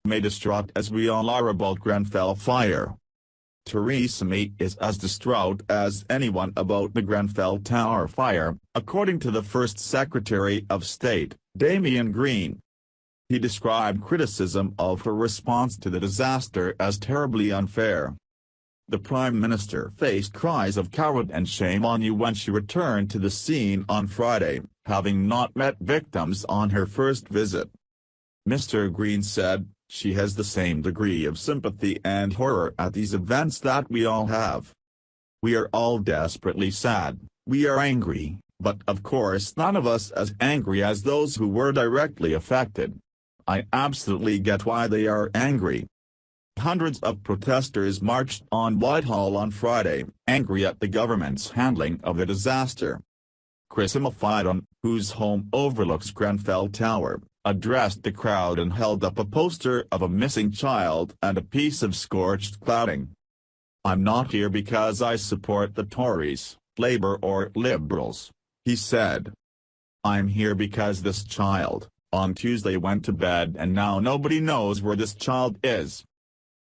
May distraught as we all are about Grenfell fire. Theresa May is as distraught as anyone about the Grenfell Tower fire, according to the First Secretary of State, Damien Green. He described criticism of her response to the disaster as terribly unfair. The Prime Minister faced cries of "coward" and "shame on you" when she returned to the scene on Friday, having not met victims on her first visit. Mr. Green said, "She has the same degree of sympathy and horror at these events that we all have. We are all desperately sad, we are angry, but of course none of us as angry as those who were directly affected. I absolutely get why they are angry." Hundreds of protesters marched on Whitehall on Friday, angry at the government's handling of the disaster. Chris Fidon, whose home overlooks Grenfell Tower, addressed the crowd and held up a poster of a missing child and a piece of scorched cladding. "I'm not here because I support the Tories, Labour or Liberals," he said. "I'm here because this child, on Tuesday, went to bed and now nobody knows where this child is."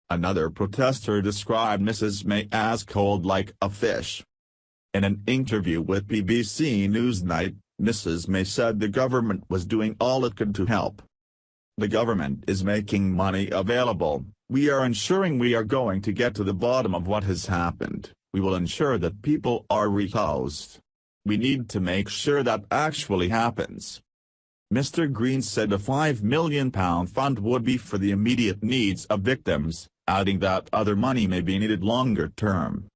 Another protester described Mrs. May as "cold like a fish." In an interview with BBC Newsnight, Mrs. May said the government was doing all it could to help. "The government is making money available, we are ensuring we are going to get to the bottom of what has happened, we will ensure that people are rehoused. We need to make sure that actually happens." Mr. Green said a £5 million fund would be for the immediate needs of victims, adding that other money may be needed longer term.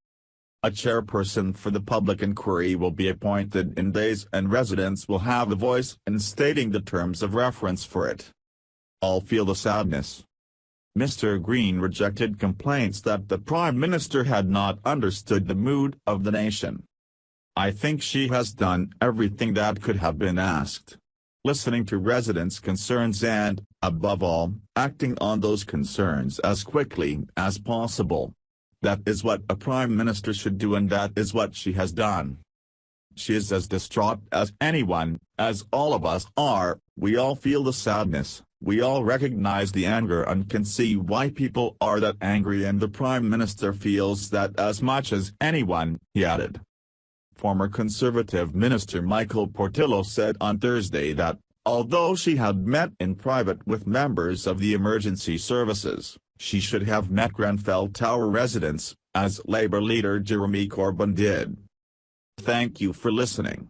A chairperson for the public inquiry will be appointed in days and residents will have the voice in stating the terms of reference for it. "All feel the sadness." Mr. Green rejected complaints that the Prime Minister had not understood the mood of the nation. "I think she has done everything that could have been asked. Listening to residents' concerns and, above all, acting on those concerns as quickly as possible. That is what a Prime Minister should do and that is what she has done. She is as distraught as anyone, as all of us are, we all feel the sadness, we all recognize the anger and can see why people are that angry and the Prime Minister feels that as much as anyone," he added. Former Conservative Minister Michael Portillo said on Thursday that, although she had met in private with members of the emergency services, she should have met Grenfell Tower residents, as Labour leader Jeremy Corbyn did. Thank you for listening.